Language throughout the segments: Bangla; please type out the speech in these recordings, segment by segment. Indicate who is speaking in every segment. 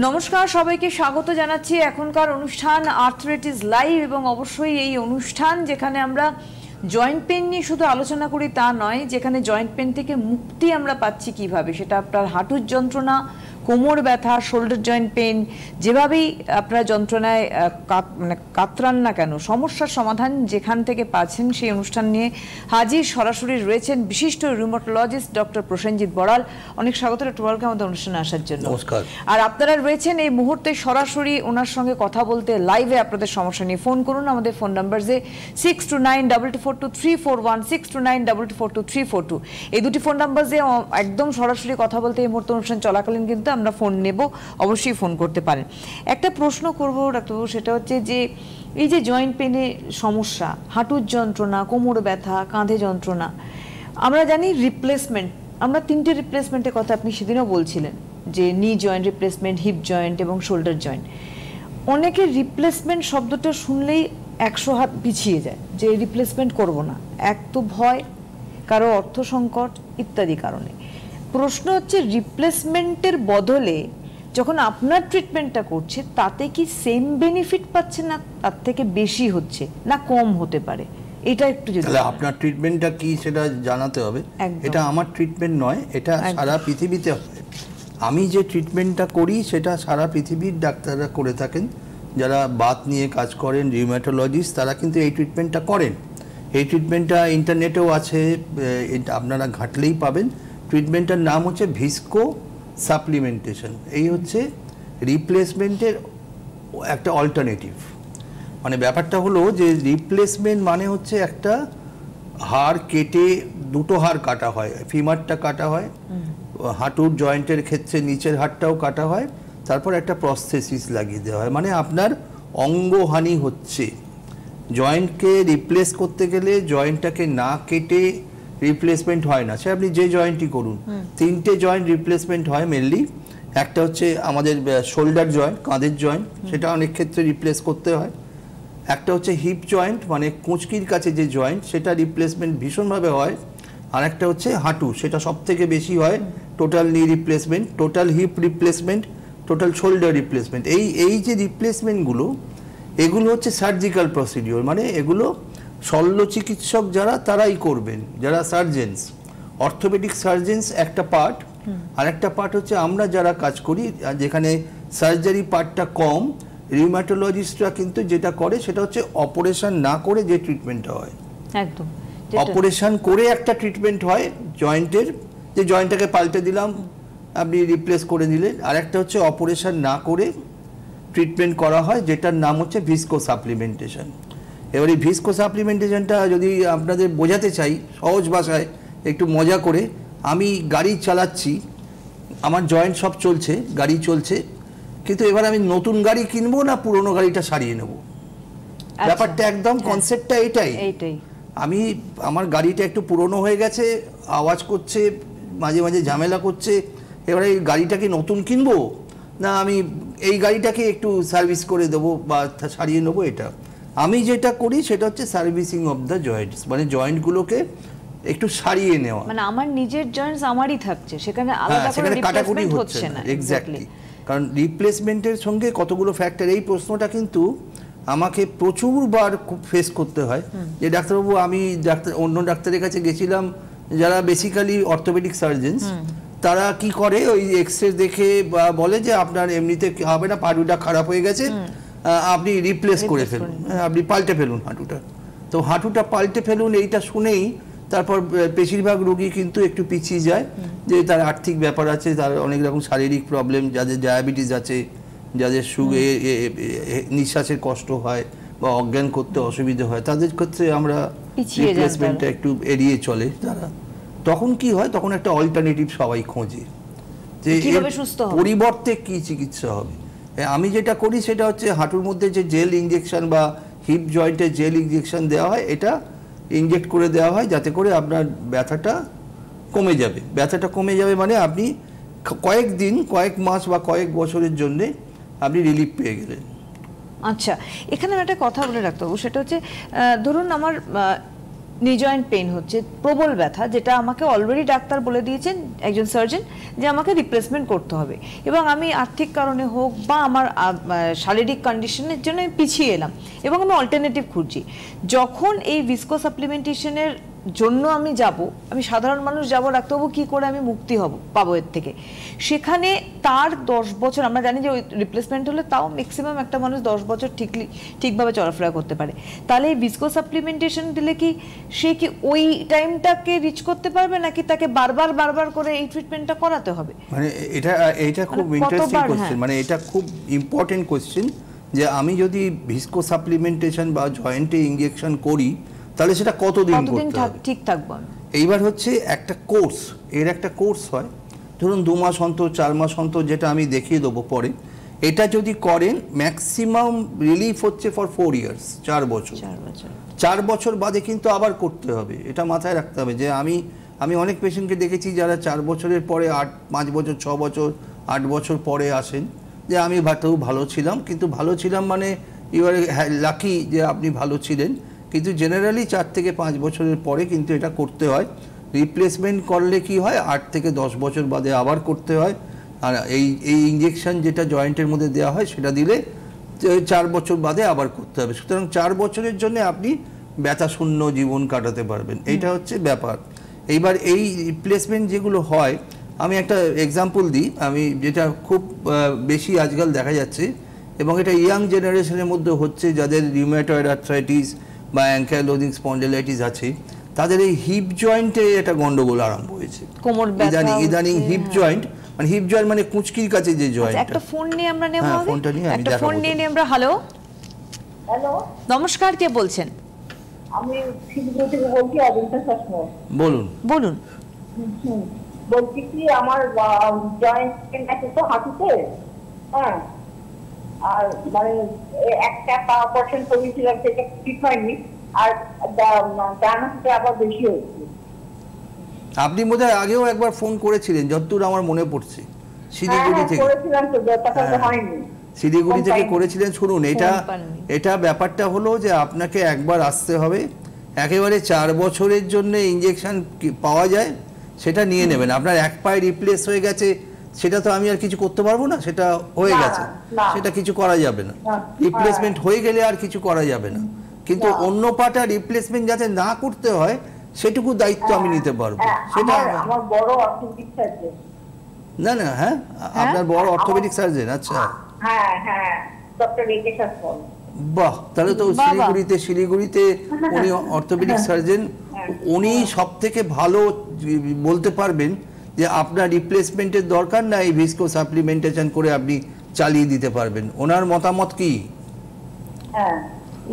Speaker 1: নমস্কার, সবাইকে স্বাগত জানাচ্ছি এখনকার অনুষ্ঠান আর্থ্রাইটিস লাইভ। এবং অবশ্যই এই অনুষ্ঠান যেখানে আমরা জয়েন্ট পেন নিয়ে শুধু আলোচনা করি তা নয়, যেখানে জয়েন্ট পেন থেকে মুক্তি আমরা পাচ্ছি কিভাবে, সেটা আপনার হাঁটুর যন্ত্রণা, কোমর ব্যথা, শোল্ডার জয়েন্ট পেন, যেভাবেই আপনারা যন্ত্রণায় কাতরান না কেন, সমস্যার সমাধান যেখান থেকে পাচ্ছেন সেই অনুষ্ঠান নিয়ে হাজির সরাসরি রয়েছেন বিশিষ্ট রিউমাটোলজিস্ট ডক্টর প্রসেনজিৎ বড়াল। অনেক স্বাগত ডক্টর বড়ালকে আমাদের অনুষ্ঠানে আসার জন্য।
Speaker 2: নমস্কার।
Speaker 1: আর আপনারা রয়েছেন এই মুহূর্তে সরাসরি ওনার সঙ্গে কথা বলতে, লাইভে আপনাদের সমস্যা নিয়ে ফোন করুন আমাদের ফোন নাম্বার যে 6292242341 6292242342। এই দুটি ফোন নাম্বার যে একদম সরাসরি কথা বলতে এই মুহূর্তে অনুষ্ঠান চলাকালীন কিন্তু আমরা ফোন নেব, অবশ্যই ফোন করতে পারেন। একটা প্রশ্ন করব ডাক্তারবাবু, সেটা হচ্ছে যে এই যে জয়েন্ট পেনে সমস্যা, হাঁটুর যন্ত্রণা, কোমর ব্যথা, কাঁধে যন্ত্রণা, আমরা জানি রিপ্লেসমেন্ট, আমরা তিনটে রিপ্লেসমেন্টের কথা আপনি সেদিনও বলছিলেন, যে নি জয়েন্ট রিপ্লেসমেন্ট, হিপ জয়েন্ট এবং শোল্ডার জয়েন্ট। অনেকের রিপ্লেসমেন্ট শব্দটা শুনলেই 100 হাত পিছিয়ে যায়, যে রিপ্লেসমেন্ট করব না। এক তো ভয়, কারো অর্থ সংকট ইত্যাদি কারণে। প্রশ্ন হচ্ছে, রিপ্লেসমেন্টের বদলে যখন আপনার ট্রিটমেন্টটা করছে তাতে কি সেম বেনিফিট পাচ্ছে, না তার থেকে বেশি হচ্ছে, না কম হতে পারে? এটা একটু যদি
Speaker 2: আপনার ট্রিটমেন্টটা কি সেটা জানাতে হবে। এটা আমার ট্রিটমেন্ট নয়, এটা সারা পৃথিবীতে হয়। আমি যে ট্রিটমেন্টটা করি সেটা সারা পৃথিবীর ডাক্তাররা করে থাকেন। যারা বাত নিয়ে কাজ করেন, রিউমাটোলজিস্ট, তারা কিন্তু এই ট্রিটমেন্টটা করেন। এই ট্রিটমেন্টটা ইন্টারনেটেও আছে, আপনারা ঘাঁটলেই পাবেন। ট্রিটমেন্টটার নাম হচ্ছে ভিস্কো সাপ্লিমেন্টেশন। এই হচ্ছে রিপ্লেসমেন্টের একটা অল্টারনেটিভ। মানে ব্যাপারটা হলো যে রিপ্লেসমেন্ট মানে হচ্ছে একটা হাড় কেটে, দুটো হাড় কাটা হয়, ফিমারটা কাটা হয়, হাঁটুর জয়েন্টের ক্ষেত্রে নিচের হাড়টাও কাটা হয়, তারপর একটা প্রস্থেসিস লাগিয়ে দেওয়া হয়। মানে আপনার অঙ্গহানি হচ্ছে। জয়েন্টকে রিপ্লেস করতে গেলে জয়েন্টটাকে না কেটে রিপ্লেসমেন্ট হয় না, সে আপনি যে জয়েন্টই করুন। তিনটে জয়েন্ট রিপ্লেসমেন্ট হয় মেনলি। একটা হচ্ছে আমাদের শোল্ডার জয়েন্ট, কাঁধের জয়েন্ট, সেটা অনেক ক্ষেত্রে রিপ্লেস করতে হয়। একটা হচ্ছে হিপ জয়েন্ট, মানে কুঁচকির কাছে যে জয়েন্ট, সেটা রিপ্লেসমেন্ট ভীষণভাবে হয়। আর একটা হচ্ছে হাঁটু, সেটা সব থেকে বেশি হয়। টোটাল নি replacement, total hip replacement, total shoulder replacement. এই যে রিপ্লেসমেন্টগুলো, এগুলো হচ্ছে সার্জিক্যাল প্রসিডিওর। মানে এগুলো শল্য চিকিৎসক যারা, তারাই করবেন, যারা সার্জেন্স। অর্থোপেডিক সার্জেন্স একটা পার্ট, আর একটা পার্ট হচ্ছে আমরা যারা কাজ করি, যেখানে সার্জারি পার্টটা কম। রিউমাটোলজিস্টরা কিন্তু যেটা করে সেটা হচ্ছে অপারেশন না করে যে ট্রিটমেন্টটা হয়।
Speaker 1: একদম
Speaker 2: অপারেশন করে একটা ট্রিটমেন্ট হয় জয়েন্টের, যে জয়েন্টটাকে পাল্টে দিলাম, আপনি রিপ্লেস করে দিলেন। আর একটা হচ্ছে অপারেশন না করে ট্রিটমেন্ট করা হয়, যেটার নাম হচ্ছে ভিস্কো সাপ্লিমেন্টেশন। এবার এই ভিস্কো সাপ্লিমেন্টেশনটা যদি আপনাদের বোঝাতে চাই সহজ ভাষায়, একটু মজা করে, আমি গাড়ি চালাচ্ছি, আমার জয়েন্ট সব চলছে, গাড়ি চলছে, কিন্তু এবার আমি নতুন গাড়ি কিনবো না পুরনো গাড়িটা সারিয়ে নেব। ব্যাপারটা একদম কনসেপ্টটা এটাই। আমি আমার গাড়িটা একটু পুরনো হয়ে গেছে, আওয়াজ করছে, মাঝে মাঝে ঝামেলা করছে, এবারে এই গাড়িটা কি নতুন কিনবো, না আমি এই গাড়িটাকে একটু সার্ভিস করে দেবো বা সারিয়ে নেবো। এটা আমি যেটা করি সেটা হচ্ছে সার্ভিসিং অফ দ্য জয়েন্টস, মানে জয়েন্টগুলোকে একটু সারিয়ে নেওয়া।
Speaker 1: মানে আমার নিজের জয়েন্টস আমারই থাকছে, সেখানে আলাদা করে রিপ্লেসমেন্ট হচ্ছে না।
Speaker 2: এক্স্যাক্টলি। কারণ রিপ্লেসমেন্টের সঙ্গে কতগুলো ফ্যাক্টর, এই প্রশ্নটা কিন্তু আমাকে প্রচুরবার ফেস করতে হয়। যে ডাক্তারবাবু, আমি অন্য ডাক্তারের কাছে গেছিলাম যারা বেসিক্যালি অর্থোপেডিক সার্জেন্স, তারা কি করে, ওই এক্সরে দেখে বলে যে আপনার এমনিতে হবে না, হাঁটুটা খারাপ হয়ে গেছে, আপনি রিপ্লেস করে ফেলুন, আপনি পাল্টে ফেলুন হাঁটুটা। তো হাঁটুটা পাল্টে ফেলুন, এইটা শুনেই তারপর বেশিরভাগ রোগী কিন্তু একটু পিছিয়ে যায়, যে তার আর্থিক ব্যাপার আছে, তার অনেক রকম শারীরিক প্রবলেম, যাদের ডায়াবেটিস আছে, যাদের নিঃশ্বাসের কষ্ট হয় বা অজ্ঞান করতে অসুবিধা হয়, তাদের ক্ষেত্রে আমরা রিপ্লেসমেন্টটা একটু এড়িয়ে চলে তারা। তখন কি হয়, তখন একটা অল্টারনেটিভ সবাই খোঁজে যে পরিবর্তে কি চিকিৎসা হবে। আমি যেটা করি সেটা হচ্ছে হাঁটুর মধ্যে যে জেল ইঞ্জেকশন বা হিপ জয়েন্টে জেল ইঞ্জেকশন দেওয়া হয়, এটা ইনজেক্ট করে দেওয়া হয় যাতে করে আপনার ব্যথাটা কমে যাবে। ব্যথাটা কমে যাবে মানে আপনি কয়েক দিন, কয়েক মাস বা কয়েক বছরের জন্য আপনি রিলিফ পেয়ে গেলেন।
Speaker 1: আচ্ছা, এখানে একটা কথা বলে রাখতে হবে, সেটা হচ্ছে ধরুন আমার নি জয়েন্ট পেইন হচ্ছে, প্রবল ব্যথা, যেটা আমাকে অলরেডি ডাক্তার বলে দিয়েছেন, একজন সার্জন, যে আমাকে রিপ্লেসমেন্ট করতে হবে, এবং আমি আর্থিক কারণে হোক বা আমার শারীরিক কন্ডিশনের জন্য আমি পিছিয়ে এলাম এবং আমি অল্টারনেটিভ খুঁজছি। যখন এই ভিসকো সাপ্লিমেন্টেশনের জন্য আমি যাব, আমি সাধারণ মানুষ যাব, ডাক্তারবাবু কি করে আমি মুক্তি পাবো এর থেকে, সেখানে তার 10 বছর, আমরা জানি যে ওই রিপ্লেসমেন্ট হলে তাও ম্যাক্সিমাম একটা মানুষ 10 বছর ঠিকভাবে চলাফেরা করতে পারে। তাহলে এই ভিসকো সাপ্লিমেন্টেশন দিলে কি সে কি ওই টাইমটাকে রিচ করতে পারবে, নাকি তাকে বারবার করে এই ট্রিটমেন্টটা করাতে হবে?
Speaker 2: মানে এটা খুব ইন্টারেস্টিং কোশ্চেন, মানে এটা খুব ইম্পর্টেন্ট কোশ্চেন, যে আমি যদি ভিসকো সাপ্লিমেন্টেশন বা জয়েন্টে ইনজেকশন করি তাহলে সেটা কতদিন করতে হবে,
Speaker 1: ঠিক থাকবে?
Speaker 2: এইবার হচ্ছে একটা কোর্স, এর একটা কোর্স হয়, ধরুন 2 মাস অন্তর, 4 মাস অন্তর, যেটা আমি দেখিয়ে দেবো পরে। এটা যদি করেন ম্যাক্সিমাম রিলিফ হচ্ছে ফর 4 ইয়ার্স, 4 বছর। 4 বছর বাদে কিন্তু আবার করতে হবে, এটা মাথায় রাখতে হবে। যে আমি অনেক পেশেন্টকে দেখেছি যারা 4 বছরের পরে 5 বছর, 6 বছর, 8 বছর পরে আসেন, যে আমি ভালো ছিলাম, কিন্তু ভালো ছিলাম মানে ইউ আর লাকি যে আপনি ভালো ছিলেন, কিন্তু জেনারেলি 4 থেকে 5 বছরের পরে কিন্তু এটা করতে হয়। রিপ্লেসমেন্ট করলে কি হয়, 8 থেকে 10 বছর বাদে আবার করতে হয়। আর এই ইনজেকশন যেটা জয়েন্টের মধ্যে দেওয়া হয় সেটা দিলে 4 বছর বাদে আবার করতে হবে। সুতরাং 4 বছরের জন্য আপনি ব্যথাশূন্য জীবন কাটাতে পারবেন, এইটা হচ্ছে ব্যাপার। এইবার এই রিপ্লেসমেন্ট যেগুলো হয়, আমি একটা এক্সাম্পল দিই, আমি যেটা খুব বেশি আজকাল দেখা যাচ্ছে, এবং এটা ইয়াং জেনারেশনের মধ্যে হচ্ছে, যাদের রিউমেটয়েড আর্থ্রাইটিস বা অ্যাঙ্কাইলোজিং স্পন্ডিলাইটিস আছে, তাদের এই হিপ জয়েন্টে একটা গন্ডগোল আরম্ভ হয়েছে।
Speaker 1: কোমর ব্যথা,
Speaker 2: ইদানিং হিপ জয়েন্ট, মানে হিপ জয়েন্ট মানে কুঁচকির কাছে যে জয়েন্ট।
Speaker 1: একটা ফোন নিয়ে আমরা নেব,
Speaker 2: ফোনটা নিয়ে আমি
Speaker 1: একটা ফোন নিয়ে আমরা। হ্যালো, নমস্কার, কে বলছেন?
Speaker 3: আমি শিলিগুড়ি থেকে বলছি, অজন্তা শাসমল।
Speaker 2: বলুন।
Speaker 3: বলছি কি, আমার জয়েন্ট পেন আছে তো হাঁটুতে, হ্যাঁ, আর মানে একটা অপারেশন করেছিলাম, সেটা ঠিক হয়নি, আর ডান হাতে আবার বেশি হয়েছে।
Speaker 2: আপনি বোধহয় আগেও একবার ফোন করেছিলেন, যতদূর আমার মনে পড়ছে, শিলিগুড়ি থেকে
Speaker 3: করেছিলাম তো, যতটা হয়নি।
Speaker 2: শিলিগুড়ি থেকে করেছিলেন। শুনুন, এটা ব্যাপারটা হলো যে আপনাকে একবার আসতে হবে, একেবারে 4 বছরের জন্য ইনজেকশন পাওয়া যায়, সেটা নিয়ে নেবেন। আপনার এক পায়ে রিপ্লেস হয়ে গেছে, সেটা তো আমি আর কিছু করতে পারবো না, সেটা হয়ে গেছে, সেটা কিছু করা যাবে না। রিপ্লেসমেন্ট হয়ে গেলে আর কিছু করা যাবে না, কিন্তু অন্য পাটা রিপ্লেসমেন্ট যাতে না করতে হয় সেটুকু দায়িত্ব আমি নিতে পারবো। সেটা
Speaker 3: আমার বড় অর্থোপেডিক সার্জন।
Speaker 2: না, হ্যাঁ, আপনার বড় অর্থোপেডিক সার্জন? আচ্ছা,
Speaker 3: হ্যাঁ, ডক্টর একে শাসমল।
Speaker 2: বাহ, তাহলে তো শিলিগুড়িতে উনি অর্থোপেডিক সার্জন, উনি সব থেকে ভালো বলতে পারবেন যে আপনার রিপ্লেসমেন্টের দরকার না, এই ভিসকো সাপ্লিমেন্টেশন করে আপনি চালিয়ে দিতে পারবেন। ওনার মতামত কি?
Speaker 3: হ্যাঁ,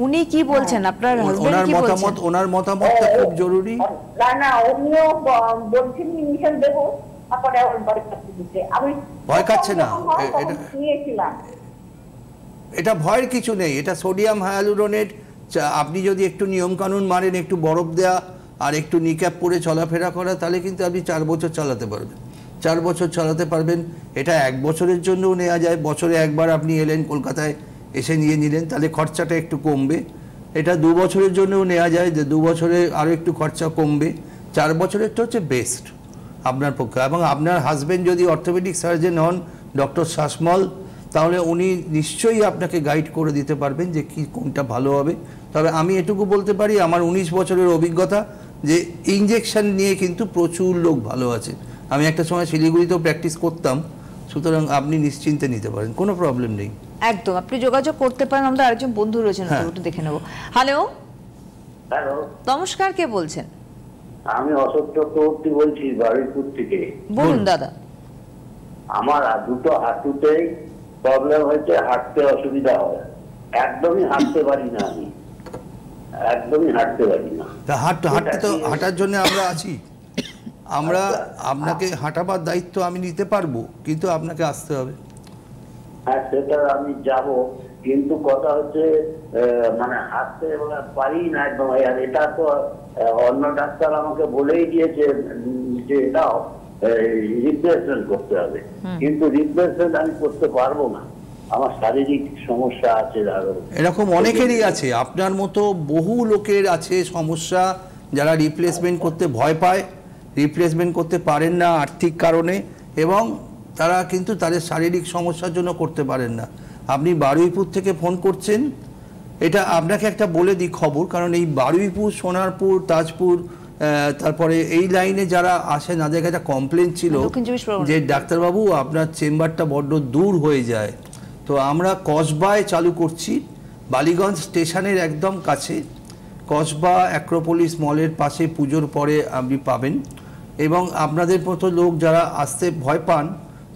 Speaker 1: উনি কি বলছেন, আপনার হাজবেন্ড কি বলছেন?
Speaker 2: ওনার মতামতটা খুব জরুরি।
Speaker 3: না, উনিও বলছেন ইনজেকশন দেব, তারপরে আবার ভয় খাচ্ছে দিতে। আমি
Speaker 2: ভয় খাচ্ছে না, এটা ভয়ের কিছু নেই, এটা সোডিয়াম হায়ালুরোনেট। আপনি যদি একটু নিয়ম কানুন মানেন, একটু বরফ দেয়া আর একটু নিক্যাপ পরে চলাফেরা করা, তাহলে কিন্তু আপনি 4 বছর চালাতে পারবেন। 4 বছর চালাতে পারবেন। এটা 1 বছরের জন্যও নেওয়া যায়, বছরে একবার আপনি এলেন কলকাতায়, এসে নিয়ে নিলেন, তাহলে খরচাটা একটু কমবে। এটা 2 বছরের জন্যও নেওয়া যায়, যে 2 বছরে আরও একটু খরচা কমবে। 4 বছরেরটা হচ্ছে বেস্ট আপনার পক্ষে। এবং আপনার হাজব্যান্ড যদি অর্থোপেডিক সার্জন হন, ডক্টর শাসমল, তাহলে উনি নিশ্চয়ই আপনাকে গাইড করে দিতে পারবেন যে কি কোনটা ভালো হবে। তবে আমি এটুকু বলতে পারি, আমার 19 বছরের অভিজ্ঞতা, যে ইনজেকশন নিয়ে কিন্তু প্রচুর লোক ভালো আছে। আমি একটা সময় শিলিগুড়িতেও প্র্যাকটিস করতাম, সুতরাং আপনি নিশ্চিন্তে নিতে পারেন, কোনো প্রবলেম নেই।
Speaker 1: একদম, আপনি যোগাযোগ করতে পারেন। আমরা আরেকজন বন্ধু রয়েছেন, একটু দেখে নেব। হ্যালো, নমস্কার, কে বলছেন?
Speaker 4: আমি অশোক চক্রবর্তী বলছি, বারুইপুর থেকে।
Speaker 1: বলুন দাদা।
Speaker 4: আমার দুটো হাঁটুতেই প্রবলেম হয়েছে, হাঁটতে অসুবিধা হয়, একদমই হাঁটতে পারি না, আমি একদমই হাঁটতে পারি না।
Speaker 2: হাঁটার জন্য আমরা আছি, আমরা আপনাকে হাঁটাবার দায়িত্ব আমি নিতে পারবো, কিন্তু আপনাকে আসতে হবে।
Speaker 4: হ্যাঁ, সেটা আমি যাব, কিন্তু কথা হচ্ছে মানে হাঁটতে পারি না একদম। আর এটা তো অন্য ডাক্তার আমাকে বলেই দিয়েছে যে এটা রিপ্লেসমেন্ট করতে হবে, কিন্তু রিপ্লেসমেন্ট আমি করতে পারবো না, আমার শারীরিক সমস্যা আছে। আরো এরকম
Speaker 2: অনেকেরই আছে, আপনার মতো বহু লোকের আছে সমস্যা, যারা রিপ্লেসমেন্ট করতে ভয় পায়, রিপ্লেসমেন্ট করতে পারেন না আর্থিক কারণে, এবং তারা কিন্তু তাদের শারীরিক সমস্যার জন্য করতে পারেন না। আপনি বারুইপুর থেকে ফোন করছেন, এটা আপনাকে একটা বলে দিই খবর, কারণ এই বারুইপুর, সোনারপুর, তাজপুর, তারপরে এই লাইনে যারা আসেন তাদের একটা কমপ্লেন ছিল যে ডাক্তারবাবু আপনার চেম্বারটা বড্ড দূর হয়ে যায়। তো আমরা কসবায় চালু করছি, বালিগঞ্জ স্টেশনের একদম কাছে, কসবা অ্যাক্রোপোলিস মলের পাশে, পুজোর পরে আপনি পাবেন। এবং আপনাদের মতো লোক যারা আসতে ভয় পান,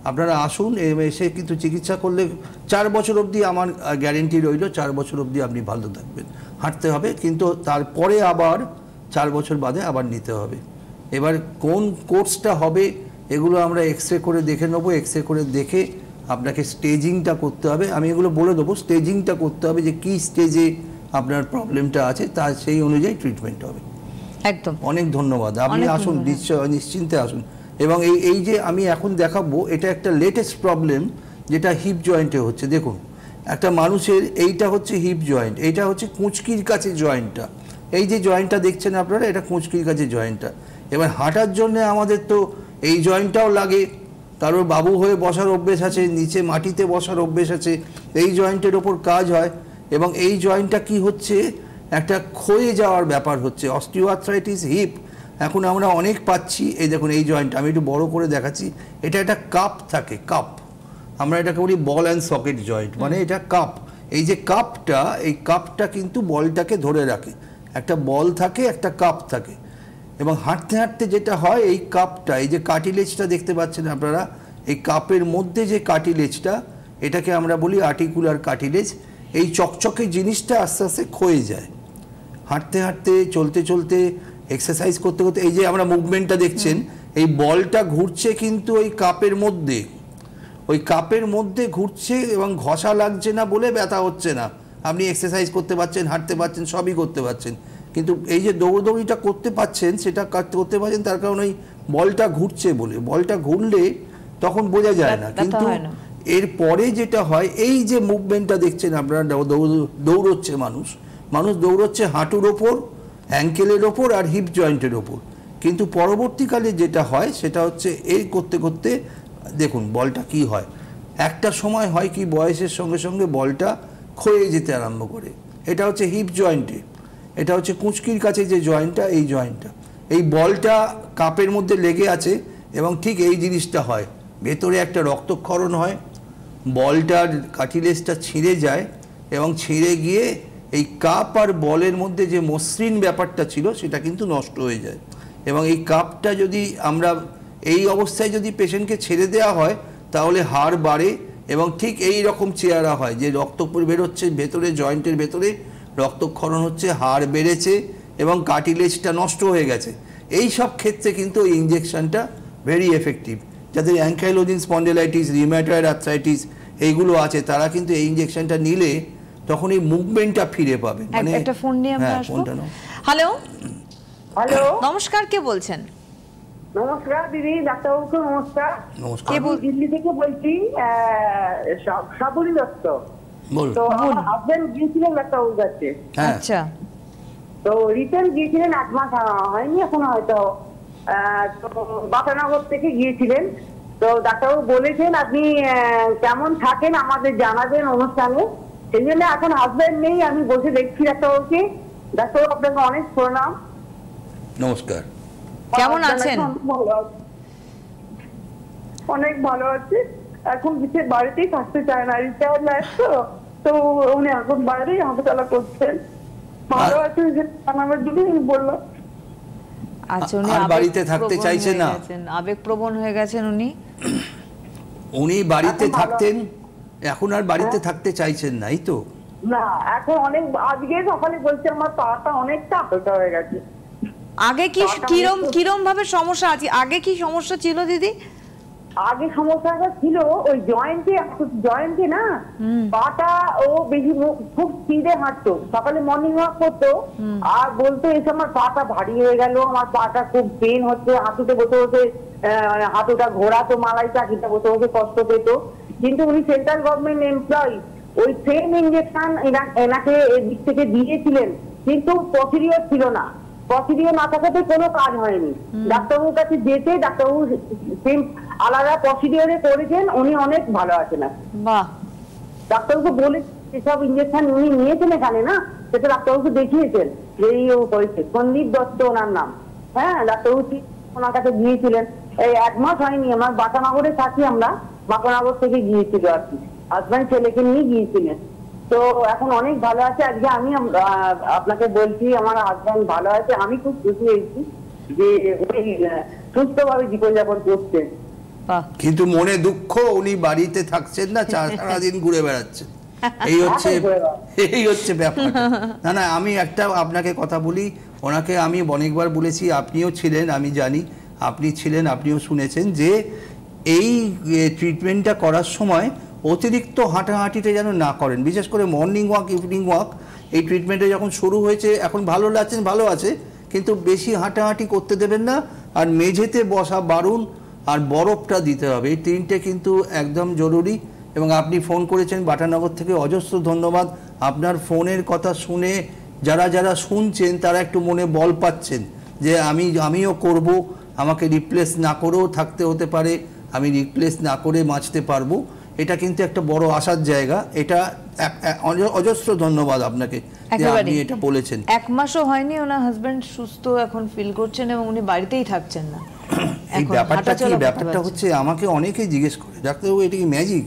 Speaker 2: আপনারা আসুন, এসে কিন্তু চিকিৎসা করলে 4 বছর অবধি আমার গ্যারেন্টি রইল, 4 বছর অবধি আপনি ভালো থাকবেন। হাঁটতে হবে কিন্তু তারপরে আবার 4 বছর বাদে আবার নিতে হবে। এবার কোন কোর্সটা হবে এগুলো আমরা এক্সরে করে দেখে নেবো, এক্সরে করে দেখে আপনাকে স্টেজিংটা করতে হবে, আমি এগুলো বলে দেবো। স্টেজিংটা করতে হবে যে কি স্টেজে আপনার প্রবলেমটা আছে, তার সেই অনুযায়ী ট্রিটমেন্ট হবে।
Speaker 1: একদম,
Speaker 2: অনেক ধন্যবাদ। আপনি আসুন, নিশ্চিন্তে আসুন। এবং এই যে আমি এখন দেখাবো, এটা একটা লেটেস্ট প্রবলেম যেটা হিপ জয়েন্টে হচ্ছে। দেখুন, একটা মানুষের এইটা হচ্ছে হিপ জয়েন্ট, এইটা হচ্ছে কুঁচকির কাছে জয়েন্টটা, এই যে জয়েন্টটা দেখছেন আপনারা, এটা কুঁচকির কাছে জয়েন্টটা। এবার হাঁটার জন্য আমাদের তো এই জয়েন্টটাও লাগে, কারোর বাবু হয়ে বসার অভ্যেস আছে, নিচে মাটিতে বসার অভ্যেস আছে, এই জয়েন্টের ওপর কাজ হয়। এবং এই জয়েন্টটা কি হচ্ছে, একটা ক্ষয়ে যাওয়ার ব্যাপার হচ্ছে, অস্টিওআর্থ্রাইটিস হিপ এখন আমরা অনেক পাচ্ছি। এই দেখুন এই জয়েন্ট, আমি একটু বড় করে দেখাচ্ছি, এটা একটা কাপ থাকে, কাপ, আমরা এটাকে বলি বল অ্যান্ড সকেট জয়েন্ট, মানে এটা কাপ। এই যে কাপটা, এই কাপটা কিন্তু বলটাকে ধরে রাখে, একটা বল থাকে, একটা কাপ থাকে। এবং হাঁটতে হাঁটতে যেটা হয়, এই কাপটা, এই যে কার্টিলেজটা দেখতে পাচ্ছেন আপনারা, এই কাপের মধ্যে যে কার্টিলেজটা, এটাকে আমরা বলি আর্টিকুলার কার্টিলেজ। এই চকচকে জিনিসটা আস্তে আস্তে ক্ষয়ে যায়। হাঁটতে হাঁটতে, চলতে চলতে, এক্সারসাইজ করতে করতে, এই যে আমরা মুভমেন্টটা দেখছেন, এই বলটা ঘুরছে কিন্তু ওই কাপের মধ্যে, ওই কাপের মধ্যে ঘুরছে, এবং ঘষা লাগছে না বলে ব্যথা হচ্ছে না। আপনি এক্সারসাইজ করতে পারছেন, হাঁটতে পারছেন, সবই করতে পারছেন, কিন্তু এই যে দৌড়দৌড়িটা করতে পারছেন, সেটা করতে পারছেন তার কারণ ওই বলটা ঘুরছে বলে। বলটা ঘুরলে তখন বোঝা যায় না, কিন্তু এরপরে যেটা হয়, এই যে মুভমেন্টটা দেখছেন আপনারা, দৌড়চ্ছে মানুষ দৌড়চ্ছে হাঁটুর ওপর, অ্যাঙ্কেলের ওপর আর হিপ জয়েন্টের ওপর। কিন্তু পরবর্তীকালে যেটা হয় সেটা হচ্ছে, এই করতে করতে দেখুন বলটা কি হয়, একটা সময় হয় কি, বয়সের সঙ্গে সঙ্গে বলটা ক্ষয়ে যেতে আরম্ভ করে। এটা হচ্ছে হিপ জয়েন্টে, এটা হচ্ছে কুঁচকির কাছে যে জয়েন্টটা, এই জয়েন্টটা, এই বলটা কাপের মধ্যে লেগে আছে, এবং ঠিক এই জিনিসটা হয়, ভেতরে একটা রক্তক্ষরণ হয়, বলটার কার্টিলেজটা ছিঁড়ে যায়, এবং ছিঁড়ে গিয়ে এই কাপ আর বলের মধ্যে যে মসৃণ ব্যাপারটা ছিল সেটা কিন্তু নষ্ট হয়ে যায়। এবং এই কাপটা যদি আমরা এই অবস্থায় যদি পেশেন্টকে ছেড়ে দেওয়া হয়, তাহলে হাড় বাড়ে, এবং ঠিক এই রকম চেহারা হয়, যে রক্ত বেরোচ্ছে ভেতরে, জয়েন্টের ভেতরে রক্তক্ষরণ হচ্ছে, হাড় বেড়েছে, এবং কার্টিলেজটা নষ্ট হয়ে গেছে। এই সব ক্ষেত্রে কিন্তু এই ইঞ্জেকশনটা ভেরি এফেক্টিভ। যাদের অ্যাঙ্কাইলোজিং স্পন্ডিলাইটিস, রিউম্যাটয়েড আর্থ্রাইটিস এইগুলো আছে, তারা কিন্তু এই ইঞ্জেকশনটা নিলে তখন এই মুভমেন্টটা ফিরে পাবেন।
Speaker 1: মানে একটা ফোন নিয়ে আমরা আসবো। হ্যালো,
Speaker 3: হ্যালো,
Speaker 1: নমস্কার, কে বলছেন?
Speaker 3: নমস্কার দিদি, ডাক্তারবাবুকে নমস্কার।
Speaker 2: নমস্কার,
Speaker 3: আমি দিল্লি থেকে বলছি, শ্রাবণী দত্ত। তো আমার হাজবেন্ড গিয়েছিলেন ডাক্তারবাবুর কাছে।
Speaker 1: আচ্ছা,
Speaker 3: তো রিটার্ন গিয়েছিলেন, 8 মাস হয়নি এখন হয়তো, তো বাটানগর থেকে গিয়েছিলেন। তো ডাক্তারবাবু বলেছেন আপনি কেমন থাকেন আমাদের জানাবেন অনুষ্ঠানে। সেই জন্য এখন হাজবেন্ড নেই, আমি বসে দেখছি ডাক্তারবাবুকে। ডাক্তারবাবু আপনাকে অনেক প্রণাম।
Speaker 2: নমস্কার,
Speaker 1: কেমন আছেন?
Speaker 3: অনেক ভালো আছে। এখন কিছু বাড়িতেই থাকতে চায় না, রিটায়ার লাইফ তো, তো উনি এখন বাইরেই হাঁটাচলা করছেন। ভালো আছে যে জানাবার জন্য বললাম।
Speaker 1: আচ্ছা, উনি
Speaker 2: বাড়িতে থাকতে চাইছে না,
Speaker 1: আবেগপ্রবণ হয়ে গেছেন উনি।
Speaker 2: উনি বাড়িতে থাকতেন, এখন আর বাড়িতে থাকতে চাইছেন না, এই তো?
Speaker 3: না, এখন অনেক, আজকে সকালে বলছে আমার পাটা অনেকটা আহত হয়ে গেছে।
Speaker 1: আগে কি কিরম ভাবে সমস্যা আছে? আগে কি সমস্যা ছিল দিদি?
Speaker 3: আগে সমস্যাটা ছিল ওই জয়েন্টে না, পাটা ও বেশি খুব স্পিডে হাঁটতো, সকালে মর্নিং ওয়াক করতো, আর বলতো এসে আমার পাটা ভারী হয়ে গেল, আমার পাটা খুব পেন হচ্ছে, হাঁটুতে বসে বসে হাঁটুটা ঘোরাতো, মালাই চাকিটা বসে বসে কষ্ট পেত। কিন্তু উনি সেন্ট্রাল গভর্নমেন্ট এমপ্লয়ি, ওই সেম ইঞ্জেকশন এনাকে এদিক থেকে দিয়েছিলেন, কিন্তু প্রসিডিওর ছিল না। প্রসিডিওর না থাকাতে কোনো কাজ হয়নি। ডাক্তারবাবুর কাছে যেতে ডাক্তারবাবু সেম আলাদা প্রসিডিওরে করেছেন, উনি অনেক ভালো আছেন।
Speaker 1: বাহ,
Speaker 3: ডাক্তারবাবু বলে যেসব ইঞ্জেকশন উনি নিয়েছেন এখানে না, সেটা ডাক্তারবাবু দেখিয়েছেন যে এই করেছে। সন্দীপ দত্ত ওনার নাম। হ্যাঁ, ডাক্তারবাবু ওনার কাছে গিয়েছিলেন, এই 1 মাস হয়নি, আমার বাটানগরে থাকি আমরা, বাটানগর থেকে গিয়েছিল আর কি, হাজব্যান্ড ছেলেকে নিয়ে গিয়েছিলেন। তো এখন অনেক ভালো আছে। আজকে আমি আপনাকে বলছি আমার হাজব্যান্ড ভালো আছে, আমি খুব খুশি হয়েছি যে উনি সুস্থভাবে জীবনযাপন করছেন।
Speaker 2: কিন্তু মনে দুঃখ উনি বাড়িতে থাকছেন না, সারাদিন ঘুরে বেড়াচ্ছেন। এই হচ্ছে ব্যাপার। না না, আমি একটা আপনাকে কথা বলি, ওনাকে আমি অনেকবার বলেছি, আপনিও ছিলেন, আমি জানি আপনি ছিলেন, আপনিও শুনেছেন যে এই ট্রিটমেন্টটা করার সময় অতিরিক্ত হাঁটাহাঁটিটা যেন না করেন, বিশেষ করে মর্নিং ওয়াক, ইভিনিং ওয়াক। এই ট্রিটমেন্টে যখন শুরু হয়েছে, এখন ভালো লাগছেন, ভালো আছে, কিন্তু বেশি হাঁটাহাঁটি করতে দেবেন না। আর মেঝেতে বসা বারণ, আর বরফটা দিতে হবে, এই 3টে কিন্তু একদম জরুরি। এবং আপনি ফোন করেছেন বাটানগর থেকে, অজস্র ধন্যবাদ। আপনার ফোনের কথা শুনে যারা যারা শুনছেন তারা একটু মনে বল পাচ্ছেন যে আমিও করব, আমাকে রিপ্লেস না করেও থাকতে হতে পারে, আমি রিপ্লেস না করে বাঁচতে পারবো। এটা কিন্তু একটা বড় আশার জায়গা। এটা অজস্র ধন্যবাদ আপনাকে যে আপনি এটা বলেছেন।
Speaker 1: 1 মাসও হয়নি ওনার হাজবেন্ড সুস্থ এখন ফিল করছেন এবং উনি বাড়িতেই থাকছেন না।
Speaker 2: এই ব্যাপারটা কি, ব্যাপারটা হচ্ছে আমাকে অনেকেই জিজ্ঞেস করে, ডাক্তারবাবু এটা কি ম্যাজিক?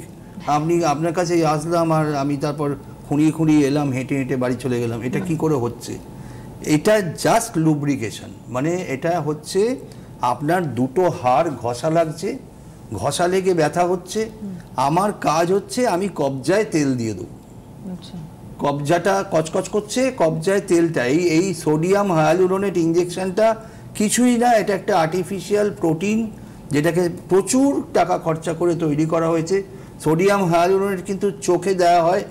Speaker 2: আপনার কাছে আসলাম আর আমি তারপর খুঁড়িয়ে খুঁড়িয়ে এলাম, হেঁটে হেঁটে বাড়ি চলে গেলাম, এটা কি করে হচ্ছে? এটা জাস্ট লুব্রিকেশন। মানে এটা হচ্ছে আপনার দুটো হাড় ঘষা লাগছে, ঘষা লেগে ব্যথা হচ্ছে, আমার কাজ হচ্ছে আমি কবজায় তেল দিয়ে দেবো। কবজাটা কচকচ করছে, কবজায় তেলটা, এই সোডিয়াম হায়ালুরোনেট ইঞ্জেকশনটা কিছুই না, এটা একটা আর্টিফিশিয়াল প্রোটিন যেটাকে প্রচুর টাকা খরচা করে তৈরি করা হয়েছে। সোডিয়াম হায়ালুরোনেট কিন্তু চোখে দেওয়া হয়,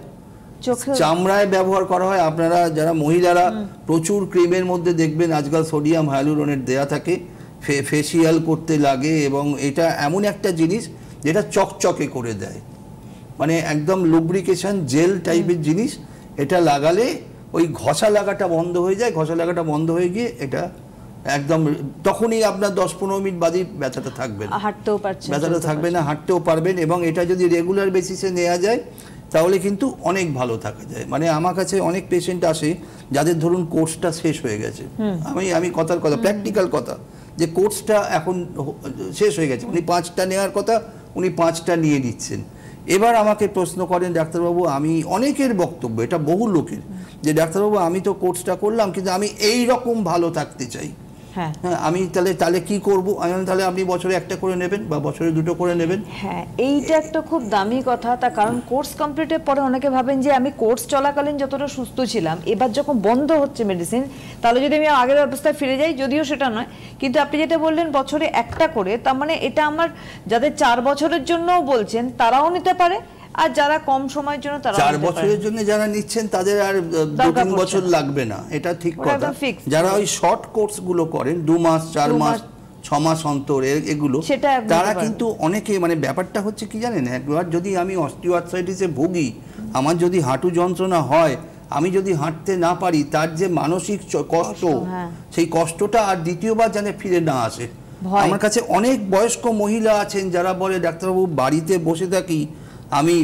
Speaker 2: চামড়ায় ব্যবহার করা হয়। আপনারা যারা মহিলারা প্রচুর ক্রিমের মধ্যে দেখবেন আজকাল সোডিয়াম হায়ালুরোনেট দেয়া থাকে, ফেসিয়াল করতে লাগে, এবং এটা এমন একটা জিনিস যেটা চকচকে করে দেয়, মানে একদম লুব্রিকেশন জেল টাইপের জিনিস। এটা লাগালে ওই ঘষা লাগাটা বন্ধ হয়ে যায়, ঘষা লাগাটা বন্ধ হয়ে গিয়ে এটা একদম তখনই আপনার 10-15 মিনিট বাদে ব্যথাটা থাকবে না,
Speaker 1: হাঁটতেও পারছেন,
Speaker 2: ব্যথাটা থাকবে না, হাঁটতেও পারবেন। এবং এটা যদি রেগুলার বেসিসে নেওয়া যায় তাহলে কিন্তু অনেক ভালো থাকা যায়। মানে আমার কাছে অনেক পেশেন্ট আসে যাদের ধরুন কোর্সটা শেষ হয়ে গেছে, আমি কথার কথা, প্র্যাকটিক্যাল কথা, যে কোর্সটা এখন শেষ হয়ে গেছে, উনি 5টা নেওয়ার কথা, উনি 5টা নিয়ে নিচ্ছেন। এবার আমাকে প্রশ্ন করেন, ডাক্তারবাবু আমি, অনেকের বক্তব্য, এটা বহু লোকের, যে ডাক্তারবাবু আমি তো কোর্সটা করলাম কিন্তু আমি এই রকম ভালো থাকতে চাই, হ্যাঁ আমি তাহলে কি করবো? তাহলে আপনি বছরে 1টা করে নেবেন বা বছরে 2টো করে নেবেন।
Speaker 1: হ্যাঁ, এইটা একটা খুব দামি কথা। তার কারণ কোর্স কমপ্লিটের পরে অনেকে ভাবেন যে আমি কোর্স চলাকালীন যতটা সুস্থ ছিলাম, এবার যখন বন্ধ হচ্ছে মেডিসিন, তাহলে যদি আমি আগের অবস্থায় ফিরে যাই, যদিও সেটা নয়। কিন্তু আপনি যেটা বললেন বছরে 1টা করে, তার মানে এটা আমার যাদের 4 বছরের জন্যও বলছেন তারাও নিতে পারে, আর যারা কম সময়ের জন্য তারা
Speaker 2: 4 বছরের জন্য যারা নিচ্ছেন তাদের আর 2-3 বছর লাগবে না, এটা ঠিক কথা। যারা ওই শর্ট কোর্স গুলো করেন 2 মাস, 4 মাস, 6 মাস অন্তর, এগুলো তারা কিন্তু অনেকে, মানে ব্যাপারটা হচ্ছে কি জানেন, একবার যদি আমি অস্টিওআর্থ্রাইটিসে ভুগি, আমার যদি হাঁটু যন্ত্রণা হয়, আমি যদি হাঁটতে না পারি, তার যে মানসিক কষ্ট, সেই কষ্টটা আর দ্বিতীয়বার যেন ফিরে না আসে। আমার কাছে অনেক বয়স্ক মহিলা আছেন যারা বলে, ডাক্তারবাবু বাড়িতে বসে থাকি, আমি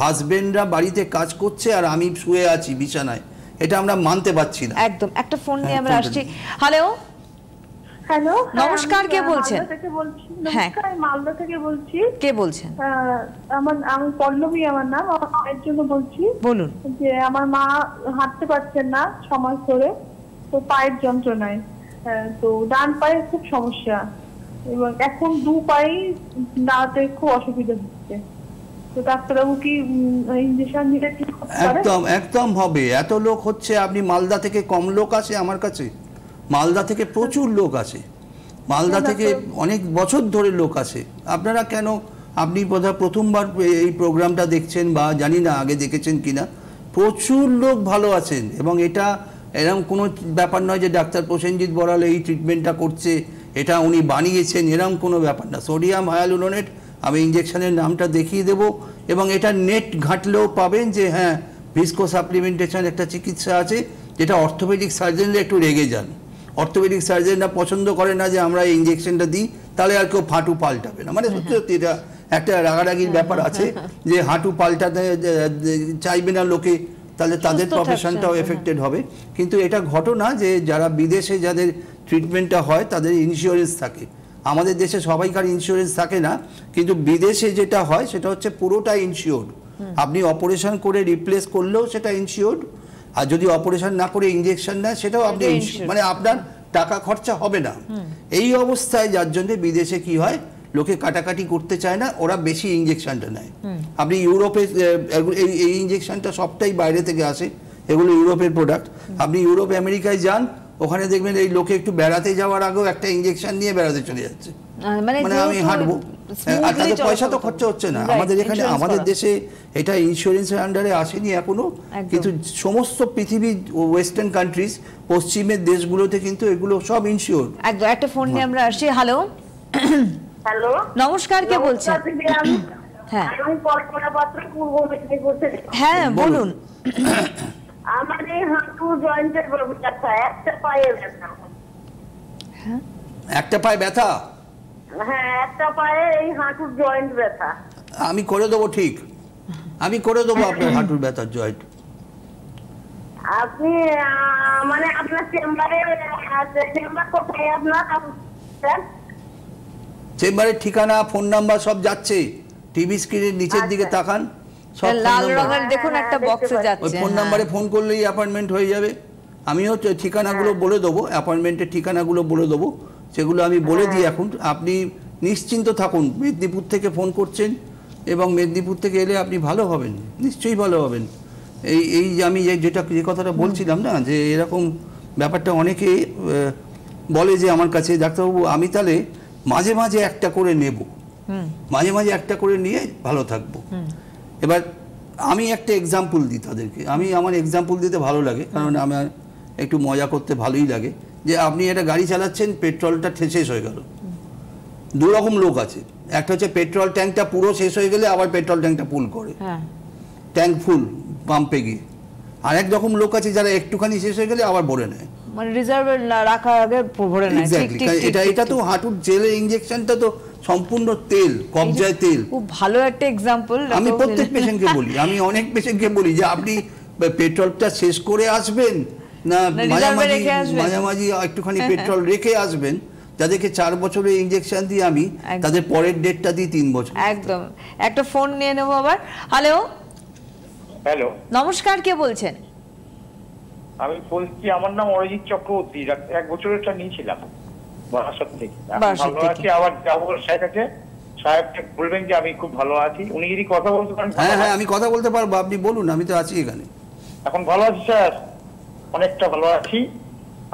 Speaker 2: হাজবেন্ডরা বাড়িতে কাজ করছে আর আমি শুয়ে আছি বিছানায়, এটা আমরা মানতে পারছি না।
Speaker 1: একদম। একটা ফোন নিয়ে আমরা আসছি। হ্যালো
Speaker 5: হ্যালো,
Speaker 1: নমস্কার, কে বলছেন?
Speaker 5: নমস্কার, মালদা থেকে বলছি।
Speaker 1: কে বলছেন?
Speaker 5: আমি পল্লবী, আমার নাম। আমার মায়ের জন্য বলছি।
Speaker 1: বলুন।
Speaker 5: যে আমার মা হাঁটতে পারছেন না 6 মাস ধরে, তো পায়ের যন্ত্রণায়, তো ডান পায়ে খুব সমস্যা, এবং এখন 2 পায়ে দাঁড়াতে খুব অসুবিধা হচ্ছে। তো ডাক্তারবাবু কি ইনজেকশন দিলে ঠিক হবে?
Speaker 2: একদম একদম হবে। এত লোক হচ্ছে, আপনি মালদা থেকে কম লোক আসে আমার কাছে? মালদা থেকে প্রচুর লোক আসে, মালদা থেকে অনেক বছর ধরে লোক আসে। আপনারা কেন, আপনি বোধহয় প্রথমবার এই প্রোগ্রামটা দেখছেন, বা জানি না আগে দেখেছেন কিনা, প্রচুর লোক ভালো আছেন। এবং এটা এরকম কোনো ব্যাপার নয় যে ডাক্তার প্রসেনজিৎ বড়াল এই ট্রিটমেন্টটা করছে, এটা উনি বানিয়েছেন, এরকম কোনো ব্যাপার না। সোডিয়াম হায়ালুরোনেট, আমি ইঞ্জেকশনের নামটা দেখিয়ে দেব, এবং এটা নেট ঘাটলেও পাবেন যে হ্যাঁ ভিস্কো সাপ্লিমেন্টেশন একটা চিকিৎসা আছে, যেটা অর্থোপেডিক সার্জনরা একটু রেগে যান, অর্থোপেডিক সার্জনরা পছন্দ করে না যে আমরা এই ইঞ্জেকশনটা দিই, তাহলে আর কেউ হাঁটু পাল্টাবে না। মানে সত্যি সত্যি এটা একটা রাগারাগির ব্যাপার আছে যে হাঁটু পাল্টাতে চাইবে না লোকে, তাহলে তাদের প্রফেশনটাও এফেক্টেড হবে। কিন্তু এটা ঘটনা যে যারা বিদেশে যাদের ট্রিটমেন্টটা হয় তাদের ইন্স্যুরেন্স থাকে, আমাদের দেশে সবাইকার ইন্স্যুরেন্স থাকে না, কিন্তু বিদেশে যেটা হয় সেটা হচ্ছে পুরোটা ইনশিওর্ড। আপনি অপারেশন করে রিপ্লেস করলেও সেটা ইনশিওর্ড, আর যদি অপারেশন না করে ইনজেকশন নেয় সেটাও আপনি মানে আপনার টাকা খরচা হবে না। এই অবস্থায় যার জন্য বিদেশে কি হয়, লোকে কাটাকাটি করতে চায় না, ওরা বেশি ইনজেকশনটা নেয়। আপনি ইউরোপে এই ইনজেকশনটা সবটাই বাইরে থেকে আসে, এগুলো ইউরোপের প্রোডাক্ট। আপনি ইউরোপ আমেরিকায় যান, ওখানে দেখবেন এই লোকে একটু বেড়াতে যাওয়ার আগেও একটা ইনজেকশন নিয়ে বেড়াতে চলে যাচ্ছে, মানে আমি হাঁটবো, আর তাদের পয়সা তো খরচা হচ্ছে না। আমাদের এখানে আমাদের দেশে এটা ইন্স্যুরেন্সের আন্ডারে আসেনি এখনো, কিন্তু সমস্ত পৃথিবীর ওয়েস্টার্ন কান্ট্রিজ, পশ্চিমের দেশগুলোতে কিন্তু এগুলো সব ইনশিওর।
Speaker 1: একদম। একটা ফোন নিয়ে আমরা আসছি। হ্যালো
Speaker 3: হ্যালো,
Speaker 1: নমস্কার, কে বলছেন?
Speaker 3: হ্যাঁ, আমি কল্পনা পাত্র, পূর্ব মেদিনীপুর থেকে।
Speaker 1: হ্যাঁ বলুন।
Speaker 3: আমার এই হাঁটু জয়েন্টের ব্যথা, একটা পায়ে ব্যথা।
Speaker 2: একটা পায়ে ব্যথা?
Speaker 3: হ্যাঁ, একটা পায়ে এই হাঁটুর জয়েন্ট ব্যথা।
Speaker 2: আমি করে দেবো, ঠিক আমি করে দেবো আপনার হাঁটুর ব্যথার জয়েন্ট।
Speaker 3: আপনি মানে আপনার চেম্বারে, চেম্বার কোথায় আপনার?
Speaker 2: চেম্বারের ঠিকানা, ফোন নাম্বার সব যাচ্ছে, টিভি স্ক্রিনের নিচের দিকে তাকান, সব
Speaker 1: লাল রঙের দেখুন একটা বক্সে যাচ্ছে,
Speaker 2: ওই ফোন নাম্বারে ফোন করলেই অ্যাপয়েন্টমেন্ট হয়ে যাবে। আমিও ঠিকানাগুলো বলে দেবো, অ্যাপয়েন্টমেন্টের ঠিকানাগুলো বলে দেবো, সেগুলো আমি বলে দিই এখন। আপনি নিশ্চিন্ত থাকুন, মেদিনীপুর থেকে ফোন করছেন এবং মেদিনীপুর থেকে এলে আপনি ভালো হবেন, নিশ্চয়ই ভালো হবেন। এই যে আমি যে কথাটা বলছিলাম না, যে এরকম ব্যাপারটা অনেকে বলে যে আমার কাছে, ডাক্তারবাবু আমি তাহলে মাঝে মাঝে একটা করে নেব, মাঝে মাঝে একটা করে নিয়ে ভালো থাকবো। এবার আমি একটা এক্সাম্পল দিই তাদেরকে, আমার এক্সাম্পল দিতে ভালো লাগে, কারণ আমার একটু মজা করতে ভালোই লাগে। যে আপনি একটা গাড়ি চালাচ্ছেন, পেট্রোলটা শেষ হয়ে গেল, দু রকম লোক আছে। একটা হচ্ছে পেট্রোল ট্যাঙ্কটা পুরো শেষ হয়ে গেলে আবার পেট্রোল ট্যাঙ্কটা ফুল করে, ট্যাঙ্ক ফুল পাম্পে গিয়ে। আর এক রকম লোক আছে যারা একটুখানি শেষ হয়ে গেলে আবার ভরে নেয়,
Speaker 1: মানে রিজার্ভে রাখার আগে ভরে নেয়।
Speaker 2: এটা তো হাঁটুর জেলের ইনজেকশনটা তো সম্পূর্ণ তেল, কবজায় তেল।
Speaker 1: খুব ভালো একটা এক্সাম্পল।
Speaker 2: আমি প্রত্যেক পেশেন্টকে বলি, আমি অনেক পেশেন্টকে বলি যে আপনি পেট্রোলটা শেষ করে আসবেন না মাঝামাঝি একটুখানি পেট্রোল রেখে আসবেন, যাদেরকে 4 বছরের ইনজেকশন দিই আমি, তাদের পরের ডেটটা দিই 3 বছর।
Speaker 1: একদম। একটা ফোন নিয়ে নেবো আবার। হ্যালো
Speaker 6: হ্যালো,
Speaker 1: নমস্কার, কে বলছেন?
Speaker 6: আমি বলছি, আমার নাম অরিজিৎ চক্রবর্তী। 1 বছরেরটা নিয়েছিলাম বারাসাত থেকে। ভালো আছি, আবার যাবো স্যার কাছে, সাহেবকে বলবেন যে আমি খুব ভালো আছি। উনি যদি কথা বলতে পারেন।
Speaker 2: হ্যাঁ হ্যাঁ, আমি কথা বলতে পারবো, আপনি বলুন, আমি তো আছি এখানে।
Speaker 6: এখন ভালো আছি স্যার, অনেকটা ভালো আছি।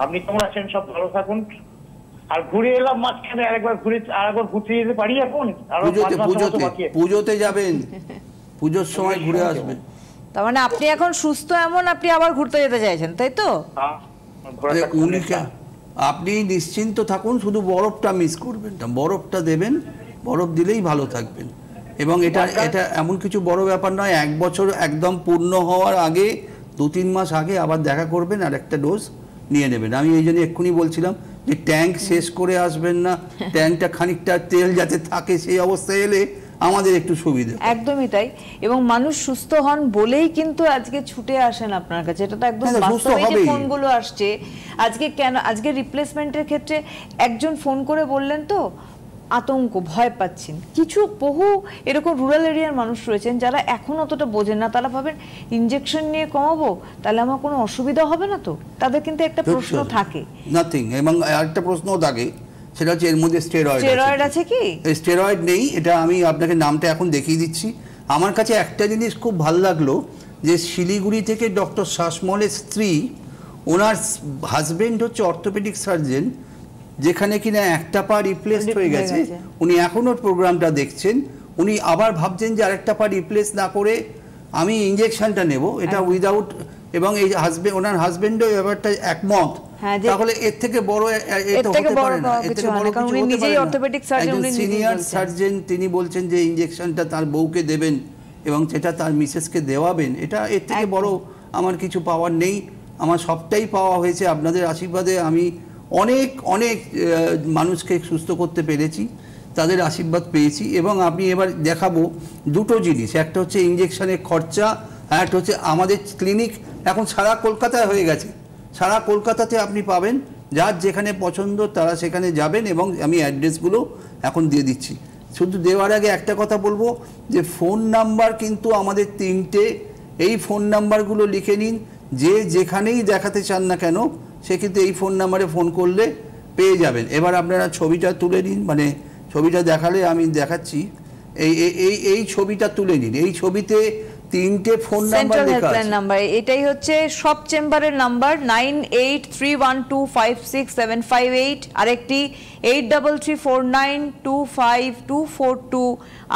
Speaker 6: আপনি কেমন আছেন? সব ভালো থাকুন। আর ঘুরে এলাম মাঝখানে, আরেকবার ঘুরতে যেতে পারি এখন?
Speaker 2: পুজোতে যাবেন, পুজোর সময় ঘুরে আসবেন।
Speaker 1: তার মানে আপনি এখন সুস্থ, এমন আপনি আবার ঘুরতে যেতে চাইছেন, তাই তো?
Speaker 2: আপনি নিশ্চিন্ত থাকুন, শুধু বরফটা মিস করবেন না, বরফটা দেবেন, বরফ দিলেই ভালো থাকবেন। এবং এটা এমন কিছু বড় ব্যাপার নয়, 1 বছর একদম পূর্ণ হওয়ার আগে 2-3 মাস আগে আবার দেখা করবেন, আর একটা ডোজ নিয়ে নেবেন। আমি এই জন্য এক্ষুনি বলছিলাম যে ট্যাঙ্ক শেষ করে আসবেন না, ট্যাঙ্কটা খানিকটা তেল যাতে থাকে, সেই অবস্থায় এলে আমাদের একটু সুবিধা।
Speaker 1: একদমই তাই। এবং মানুষ সুস্থ হন বলেই কিন্তু আজকে ছুটে আসেন আপনার কাছে, এটা তো একদম বাস্তবে যে ফোনগুলো আসছে আজকে। কেন আজকে রিপ্লেসমেন্টের ক্ষেত্রে একজন ফোন করে বললেন তো আতঙ্ক, ভয় পাচ্ছেন। কিছু বহু এরকম রুরাল এরিয়ার মানুষ রয়েছেন যারা এখন অতটা বোঝেন না, তারা ভাবেন ইনজেকশন নিয়ে কমাবো, তাহলে আমার কোনো অসুবিধা হবে না তো? তাদের কিন্তু একটা প্রশ্ন থাকে,
Speaker 2: নাথিং। এবং আরেকটা প্রশ্নও থাকে, সেটা হচ্ছে এর মধ্যে স্টেরয়েড
Speaker 1: আছে কি?
Speaker 2: স্টেরয়েড নেই, এটা আমি আপনাকে নামটা এখন দেখিয়ে দিচ্ছি। আমার কাছে একটা জিনিস খুব ভালো লাগলো, যে শিলিগুড়ি থেকে ডক্টর শাসমলের স্ত্রী, ওনার হাজবেন্ড হচ্ছে অর্থোপেডিক সার্জন, যেখানে কিনা একটা পা রিপ্লেসড হয়ে গেছে, উনি এখনো প্রোগ্রামটা দেখছেন। উনি আবার ভাবছেন যে আরেকটা পা রিপ্লেস না করে আমি ইনজেকশনটা নেব, এটা উইদাউট, এবং এই ওনার হাজবেন্ডও ব্যাপারটা একমত। তাহলে এর থেকে বড় এটা হতে পারে না, এর থেকে বড় কিছু হতে পারে না। একজন সিনিয়র সার্জন তিনি বলছেন যে ইনজেকশনটা তার বউকে দেবেন এবং সেটা তার মিসেসকে দেওয়াবেন, এটা এর থেকে বড় আমার কিছু পাওয়ার নেই। আমার সবটাই পাওয়া হয়েছে আপনাদের আশীর্বাদে। আমি অনেক অনেক মানুষকে সুস্থ করতে পেরেছি, তাদের আশীর্বাদ পেয়েছি। এবং আমি এবার দেখাবো দুটো জিনিস, একটা হচ্ছে ইঞ্জেকশনের খরচা, আর একটা হচ্ছে আমাদের ক্লিনিক এখন সারা কলকাতায় হয়ে গেছে। সারা কলকাতাতে আপনি পাবেন, যার যেখানে পছন্দ তারা সেখানে যাবেন, এবং আমি অ্যাড্রেসগুলো এখন দিয়ে দিচ্ছি। শুধু দেওয়ার আগে একটা কথা বলবো যে ফোন নাম্বার কিন্তু আমাদের 3টে, এই ফোন নাম্বারগুলো লিখে নিন। যে যেখানেই দেখাতে চান না কেন সে কিন্তু এই ফোন নাম্বারে ফোন করলে পেয়ে যাবেন। এবার আপনারা ছবিটা তুলে নিন, মানে ছবিটা দেখালে আমি দেখাচ্ছি, এই ছবিটা তুলে নিন। এই ছবিতে 3টে ফোন নাম্বার লেখা আছে।
Speaker 1: নাম্বার এটাই হচ্ছে সব চেম্বারের নাম্বার 9831256758, আরেকটি 8334925242,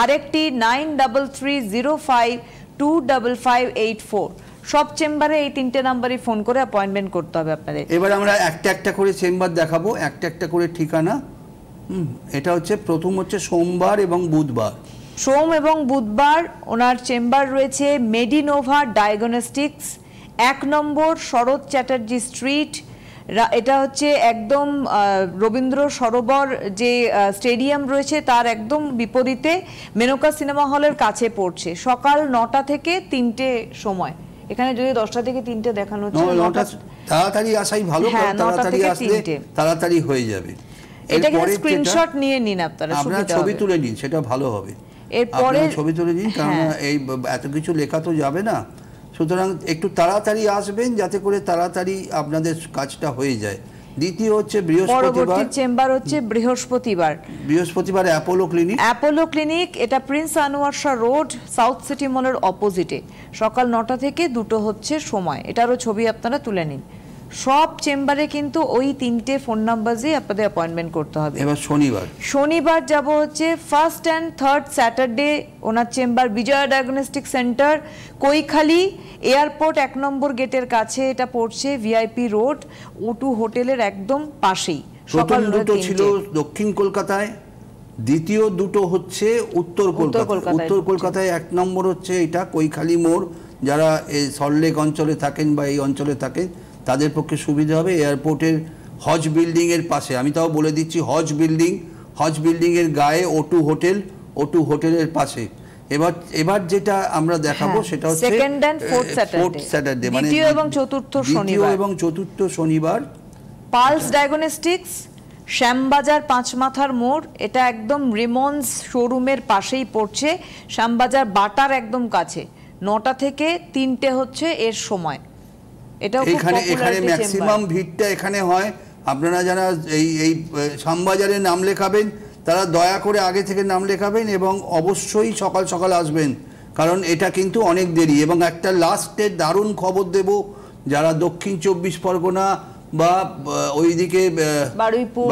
Speaker 1: আরেকটি 9330525584। সব চেম্বারে এই 3টে নাম্বারই ফোন করে অ্যাপয়েন্টমেন্ট করতে হবে আপনাদের।
Speaker 2: এবার আমরা একটা একটা করে চেম্বার দেখাবো, একটা একটা করে ঠিকানা। এটা হচ্ছে প্রথম হচ্ছে সোমবার এবং বুধবার।
Speaker 1: সোম এবং বুধবার ওনার চেম্বার রয়েছে মেডিনোভা ডায়াগনস্টিক্স, 1 নম্বর শরৎ চ্যাটার্জি স্ট্রিট। এটা হচ্ছে একদম রবীন্দ্র সরোবর যে স্টেডিয়াম রয়েছে তার একদম বিপরীতে, মেনকা সিনেমা হলের কাছে পড়ছে। সকাল 9টা থেকে 3টে সময়। এখানে যদি 10টা থেকে 3টে দেখানো হচ্ছে,
Speaker 2: তাড়াতাড়ি আসাই ভালো, তাড়াতাড়ি আসলে তাড়াতাড়ি হয়ে যাবে।
Speaker 1: এটা কিন্তু স্ক্রিনশট নিয়ে নিন আপনারা,
Speaker 2: ছবি তুলে নিন, সেটা ভালো হবে।
Speaker 1: এরপরে
Speaker 2: ছবি তুলে নিন, কারণ এই এত কিছু লেখা তো যাবে না, সুতরাং একটু তাড়াতাড়ি আসবেন যাতে করে তাড়াতাড়ি আপনাদের কাজটা হয়ে যায়। দ্বিতীয় হচ্ছে
Speaker 1: পরবর্তী চেম্বার হচ্ছে বৃহস্পতিবার
Speaker 2: অ্যাপোলো
Speaker 1: ক্লিনিক। এটা Prince Anwar Shah road, south city মলের অপোজিটে। সকাল 9টা থেকে 2টো হচ্ছে সময়। এটারও ছবি আপনারা তুলে নিন। সব চেম্বারে কিন্তু ওই 3টে ফোন নাম্বারে আপনাদের অ্যাপয়েন্টমেন্ট করতে হবে।
Speaker 2: এবার
Speaker 1: শনিবার যাব হচ্ছে 1st and 3rd স্যাটারডে ওনার chamber Bijoya diagnostic centre, Kaikhali airport 1 number গেটের কাছে। এটা পড়ছে ভিআইপি রোড, O2 হোটেলের একদম পাশেই।
Speaker 2: সকাল 2টো ছিল দক্ষিণ কলকাতায়, দ্বিতীয় 2টো হচ্ছে উত্তর কলকাতায়। 1 নম্বর হচ্ছে এটা কৈখালি মোড়। যারা এই সল্টলেক অঞ্চলে থাকেন বা এই অঞ্চলে থাকেন তাদের পক্ষে সুবিধা হবে। এয়ারপোর্টের হজ বিল্ডিং এর পাশে, আমি তাও বলে দিচ্ছি, হজ বিল্ডিং এর গায়ে O2 হোটেলের পাশে। এবার যেটা আমরা দেখাবো সেটা হচ্ছে
Speaker 1: 2nd and 4th স্যাটারডে, মানে দ্বিতীয় এবং চতুর্থ শনিবার। পালস ডায়াগনস্টিক্স, শ্যামবাজার 5 মাথার মোড়। এটা একদম রিমন্স শোরুমের পাশেই পড়ছে, শ্যামবাজার বাটার একদম কাছে। 9টা থেকে 3টে হচ্ছে এর সময়।
Speaker 2: এখানে ম্যাক্সিমাম ভিড়টা এখানে হয়। আপনারা যারা এই শ্যামবাজারে নাম লেখাবেন তারা দয়া করে আগে থেকে নাম লেখাবেন, এবং অবশ্যই সকাল সকাল আসবেন, কারণ এটা কিন্তু অনেক দেরি। এবং একটা লাস্টের দারুণ খবর দেব, যারা দক্ষিণ 24 পরগনা বা ওইদিকে বারুইপুর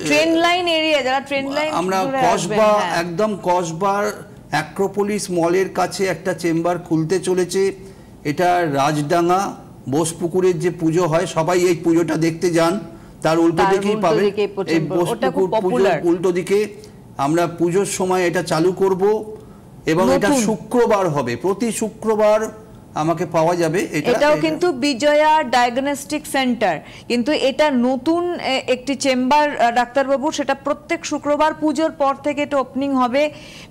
Speaker 1: ট্রেন লাইন এরিয়া, যারা ট্রেন লাইন,
Speaker 2: আমরা কসবা, একদম কসবার অ্যাক্রোপোলিস মলের কাছে একটা চেম্বার খুলতে চলেছে। এটা রাজডাঙ্গা বোসপুকুরের যে পুজো হয়, সবাই এই পুজোটা দেখতে যান, তার উল্টো দিকেই পাবেন। এই বোসপুকুর পুজোর উল্টো দিকে আমরা পুজোর সময় এটা চালু করব, এবং এটা শুক্রবার হবে, প্রতি শুক্রবার আমাকে পাওয়া যাবে।
Speaker 1: এটাও কিন্তু বিজয়া ডায়াগনস্টিক সেন্টার, কিন্তু এটা নতুন একটি চেম্বার ডাক্তারবাবু, সেটা প্রত্যেক শুক্রবার পুজোর পর থেকে এটা ওপেনিং হবে।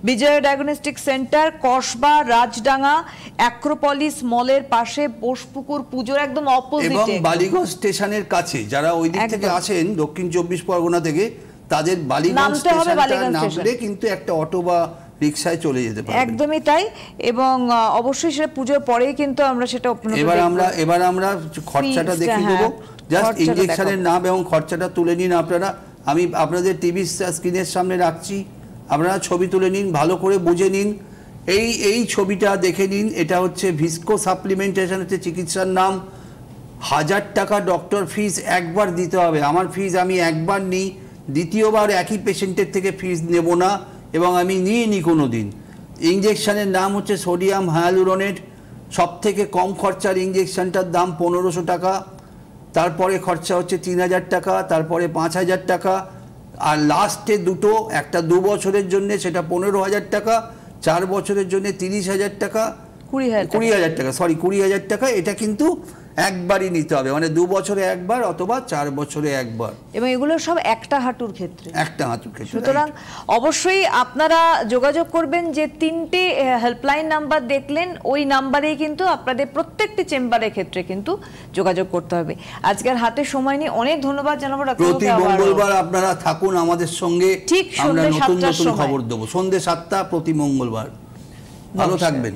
Speaker 1: Bijoya diagnostic centre, Kasba Rajdanga Acropolis মলের পাশে, বোসপুকুর পুজোর একদম অপোজিটে,
Speaker 2: এবং বালিগঞ্জ স্টেশনের কাছে। যারা ওই দিক থেকে আসেন দক্ষিণ 24 পরগনা থেকে, তাদের বালিগঞ্জ স্টেশনটা নামলে কিন্তু একটা অটো বা রিকশায় চলে যেতে পারবে।
Speaker 1: একদমই তাই, এবং অবশ্যই সেটা পুজোর পরেই কিন্তু আমরা সেটা
Speaker 2: এবার আমরা খরচাটা দেখিয়ে দেবো। জাস্ট ইনজেকশনের নাম এবং খরচাটা তুলে নিন আপনারা। আমি আপনাদের টিভি স্ক্রিনের সামনে রাখছি, আপনারা ছবি তুলে নিন, ভালো করে বুঝে নিন। এই ছবিটা দেখে নিন। এটা হচ্ছে ভিস্কো সাপ্লিমেন্টেশন, হচ্ছে চিকিৎসার নাম। 1000 টাকা ডক্টর ফিস একবার দিতে হবে। আমার ফিস আমি একবার নিই, দ্বিতীয়বার একই পেশেন্টের থেকে ফিস নেব না, এবং আমি নিইনি কোনো দিন। ইঞ্জেকশনের নাম হচ্ছে সোডিয়াম হায়ালুরোনেট। সব থেকে কম খরচার ইঞ্জেকশনটার দাম 1500 টাকা। তারপরে খরচা হচ্ছে 3000 টাকা, তারপরে 5000 টাকা, আর লাস্টে দুটো, একটা 2 বছরের জন্য সেটা 15000 টাকা, 4 বছরের জন্য 30000 টাকা, 20000 টাকা। এটা কিন্তু একবারই নিতে হবে, মানে 2 বছরে একবার অথবা 4 বছরে একবার,
Speaker 1: এবং এগুলো সব একটা হাঁটুর ক্ষেত্রে। সুতরাং অবশ্যই আপনারা যোগাযোগ করবেন, যে 3টে হেল্পলাইন নাম্বার দেখলেন ওই নাম্বারেই কিন্তু আপনাদের প্রত্যেকটি চেম্বারের ক্ষেত্রে কিন্তু যোগাযোগ করতে হবে। আজকের হাতে সময় নেই, অনেক ধন্যবাদ জানাবো ডাক্তারবাবুকে।
Speaker 2: প্রতি মঙ্গলবার আপনারা থাকুন আমাদের সঙ্গে,
Speaker 1: ঠিক
Speaker 2: আমরা
Speaker 1: সন্ধ্যে
Speaker 2: নতুন
Speaker 1: 7টার
Speaker 2: নতুন
Speaker 1: সময়।
Speaker 2: খবর দেবো সন্ধ্যে 7টা প্রতি মঙ্গলবার। ভালো থাকবেন।